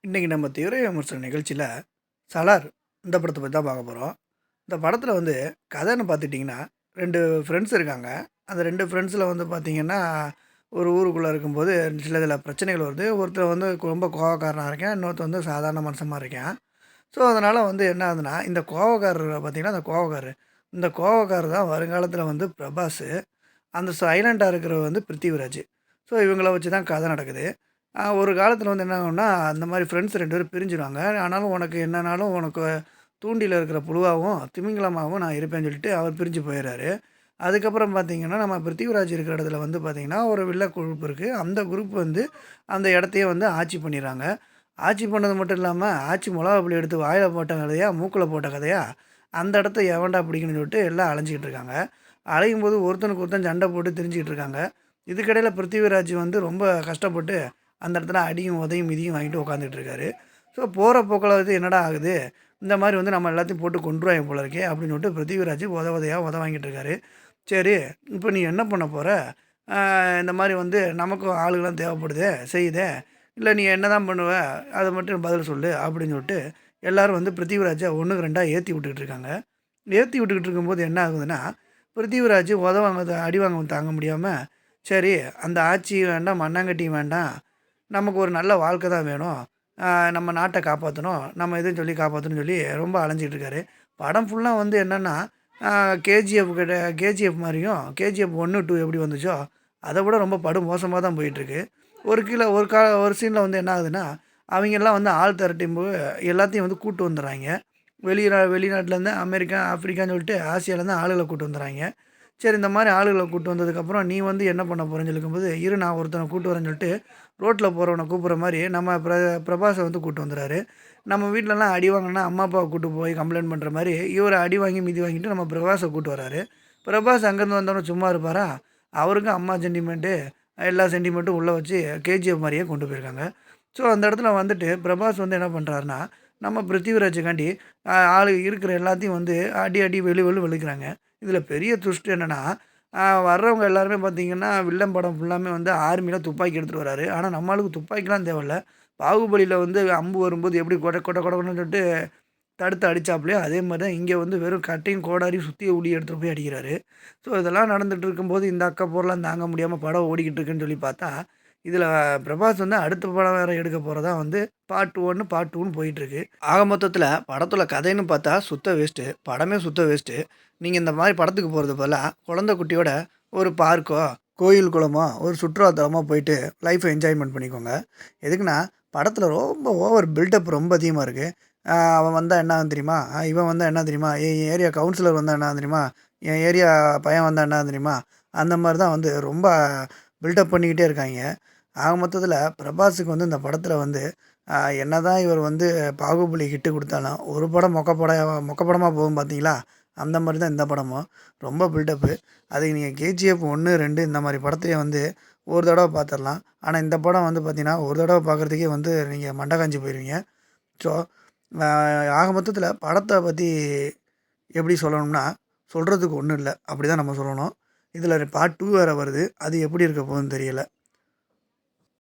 இன்றைக்கி நம்ம திரை விமர்சன நிகழ்ச்சியில் சலார் இந்த படத்தை பற்றி தான் பார்க்க போகிறோம். இந்த படத்தில் வந்து கதைன்னு பார்த்துட்டிங்கன்னா 2 ஃப்ரெண்ட்ஸ் இருக்காங்க. அந்த 2 ஃப்ரெண்ட்ஸில் வந்து பார்த்திங்கன்னா, ஒரு ஊருக்குள்ளே இருக்கும்போது சில பிரச்சனைகள் வருது. ஒருத்தர் வந்து ரொம்ப கோவக்காரனா இருக்கான். இன்னொருத்தர் வந்து சாதாரண மனுஷமா இருக்கான். ஸோ, அதனால் வந்து என்ன ஆகுதுன்னா, இந்த கோவக்காரர் பார்த்திங்கன்னா, இந்த கோவக்காரர் தான் வருங்காலத்தில் வந்து பிரபாஸு. அந்த சைலண்ட்டா இருக்கிறவர் வந்து பிருத்திவிராஜ். ஸோ, இவங்கள வச்சு தான் கதை நடக்குது. ஒரு காலத்தில வந்து என்ன ஆகும்னா, அந்த மாரி ஃப்ரெண்ட்ஸ் 2 பேரும் பிரிஞ்சுருவாங்க. ஆனாலும் உனக்கு என்னனாலும் உனக்கு தூண்டில இருக்கிற புழுவாவும், திமிங்கலமாவும் நான் இருப்பேன்னு சொல்லிட்டு அவர் பிரிஞ்சு போயிர்றாரு. அதுக்கப்புறம் பார்த்தீங்கன்னா, நம்ம பிருத்திவிராஜ் இருக்கிற இடத்துல வந்து பார்த்தீங்கன்னா, ஒரு வில்ல குரூப் இருக்கு. அந்த குரூப் வந்து அந்த இடத்தையே வந்து ஆட்சி பண்ணிர்றாங்க. ஆட்சி பண்ணது மட்டும் இல்லாம, ஆட்சி மொளகா பொடி எடுத்து வாயில போட்ட கதையா, மூக்குல போட்ட கதையா, அந்த இடத்த எவன்டா பிடிக்கணும்னு சொல்லிட்டு எல்லாம் அலைஞ்சுக்கிட்டு இருக்காங்க. அலையும்போது ஒருத்தனுக்கு ஒருத்தன் சண்டை போட்டு திரிஞ்சுக்கிட்டு இருக்காங்க. இதுக்கிடையில பிருத்திவிராஜ் வந்து ரொம்ப கஷ்டப்பட்டு அந்த இடத்துல அடியும், உதையும், மிதியும் வாங்கிட்டு உட்காந்துட்டு இருக்காரு. ஸோ போற போக்குல வந்து என்னடா ஆகுது? இந்த மாரி வந்து நம்ம எல்லாத்தையும் போட்டு கொன்றுவாய்ங்க போல இருக்கே! அப்படின்னு சொல்லிட்டு பிருத்திவிராஜ் உதையா வாங்கிட்டு இருக்காரு. சரி, இப்ப நீ என்ன பண்ண போற? அ இந்த மாரி வந்து நமக்கும் ஆளுங்கலாம் தேவைப்படுதே, செய்யுதே. இல்ல நீ என்னதான் பண்ணுவ? அத மட்டும் பதில் சொல்லு அப்படின்னு சொல்லிட்டு எல்லாரும் வந்து பிருத்திவிராஜ 1க்கு 2ஆ ஏத்தி விட்டுக்கிட்டு இருக்காங்க. ஏத்தி விட்டுக்கிட்டு இருக்கும்போது என்ன ஆகுதுன்னா, பிருத்திவிராஜ் அடி வாங்க தாங்க முடியாம, சரி அந்த ஆட்சி வேண்டாம், மண்ணாங்கட்டியும் வேண்டாம். நமக்கு ஒரு நல்ல வாழ்க்கை தான் வேணும். அ நம்ம நாட்ட காப்பாத்தணும். நம்ம இதுன்னு சொல்லி காப்பாத்தணும்னு சொல்லி ரொம்ப அலைஞ்சிட்டு இருக்காரு. படம் ஃபுல்லா வந்து என்னன்னா, அ கேஜிஎஃப் மாரியும், கேஜிஎஃப் 1, 2 எப்படி வந்துச்சோ, அத விட ரொம்ப படு மோசமா தான் போயிட்டுருக்கு. ஒரு சீன்ல வந்து என்ன ஆகுதுன்னா, அவைங்கலாம் வந்து ஆள் திரட்டும்போது எல்லாத்தையும் வந்து கூட்டு வந்துர்றாய்ங்க. வெளிநாட்டுலேருந்து அமெரிக்கா, ஆஃப்ரிக்கான்னு சொல்லிட்டு ஆசியாலேருந்து ஆளுகள கூட்டு வந்துர்றாய்ங்க. சரி இந்த மாரி ஆளுகள கூட்டு வந்ததுக்கப்புறம், நீ வந்து என்ன பண்ண போறேன்னு சொல்லிக்கும்போது, இரு நான் ஒருத்தன கூட்டு வரேன்னு சொல்லிட்டு, ரோட்ல போறவன கூப்பிடுற மாரி நம்ம பிரபாஸ வந்து கூட்டு வந்துர்றாரு. நம்ம வீட்லலாம் அடி வாங்குனா, அம்மா அப்பாவ கூட்டு போய் கம்ப்ளைண்ட் பண்ற மாரி, இவரு அடி வாங்கி, மிதி வாங்கிட்டு நம்ம பிரபாஸ கூட்டு வராரு. பிரபாஸ் அங்கேருந்து வந்தோனே சும்மா இருப்பாரா? அவருக்கும் அம்மா சென்டிமென்ட்டு, எல்லா சென்டிமென்ட்டும் உள்ள வச்சு கேஜிஎஃப் மாரியே கொண்டு போயிருக்காங்க. ஸோ, அந்த இடத்துல வந்துட்டு பிரபாஸ் வந்து என்ன பண்றாருன்னா, நம்ம பிருத்திவிராஜுக்காண்டி ஆளு இருக்கிற எல்லாத்தையும் வந்து அடி அடி வெளுக்கிறாங்க. இதில பெரிய ட்விஸ்ட் என்னன்னா, வர்றவங்க எல்லாருமே பார்த்தீங்கன்னா, வில்லன் படம் ஃபுல்லாமே வந்து ஆர்மில துப்பாக்கி எடுத்துட்டு வராரு. ஆனா, நம்ம ஆளுக்கு துப்பாக்கிலாம் தேவையில்ல. பாகுபலியில வந்து அம்பு வரும்போது எப்படி கொட கொடன்னு சொல்லிட்டு தடுத்து அடிச்சாப்லயோ, அதே மாரி தான் இங்க வந்து வெறும் கட்டையும், கோடாரியும் சுத்திய உளி எடுத்துட்டு போய் அடிக்கிறாரு. ஸோ, இதெல்லாம் நடந்துட்டு இருக்கும்போது, இந்த அக்கப்போர்லாம் தாங்க முடியாம படம் ஓடிக்கிட்டு இருக்குன்னு சொல்லி பார்த்தா, இதில பிரபாஸ் வந்து அடுத்த படம் வேற எடுக்க போறதா வந்து பார்ட் 1, பார்ட் 2ன்னு போயிட்டுருக்கு. ஆக மொத்தத்தில படத்தோட கதைன்னு பார்த்தா சுத்த வேஸ்ட்டு. படமே சுத்த வேஸ்ட்டு. நீங்க இந்த மாரி படத்துக்கு போறது பதிலா, குழந்தை குட்டியோட ஒரு பார்க்கோ, கோயில், குளமோ, ஒரு சுற்றுலா தலமோ போயிட்டு லைஃப்ப என்ஜாய்மென்ட் பண்ணிக்கோங்க. எதுக்குன்னா, படத்தில ரொம்ப ஓவர் பில்டப் ரொம்ப அதிகமா இருக்கு. அவன் வந்தா என்ன ஆகும் தெரியுமா? இவன் வந்தா என்ன தெரியுமா? என் ஏரியா கவுன்சிலர் வந்தா என்ன ஆகும் தெரியுமா? என் ஏரியா பையன் வந்தா என்ன ஆகும் தெரியுமா? அந்த மாரி தான் வந்து ரொம்ப பில்டப் பண்ணிக்கிட்டே இருக்காய்ங்க. ஆக மொத்தத்தில பிரபாஸுக்கு வந்து இந்த படத்தில வந்து என்னதான் இவர் வந்து பாகுபலி ஹிட்டு குடுத்தாலும், ஒரு படம் மொக்க படமா போகும் பார்த்தீங்களா? அந்த மாரி தான் இந்த படமும். ரொம்ப பில்டப்பு. அதுக்கு நீங்க கேஜிஎஃப் 1, 2 இந்த மாரி படத்தையே வந்து ஒரு தடவ பார்த்துரலாம். ஆனா இந்த படம் வந்து பார்த்தீங்கன்னா, ஒரு தடவ பார்க்குறதுக்கே வந்து நீங்க மண்டை காஞ்சு போயிருவீங்க. ஸோ, அ ஆக மொத்தத்தில படத்த பத்தி எப்படி சொல்லணும்னா, சொல்றதுக்கு ஒண்ணும் இல்ல. அப்படிதான் நம்ம சொல்லணும். இதில பார்ட் 2 வேற வருது. அது எப்படி இருக்க போகுதுன்னு தெரியல.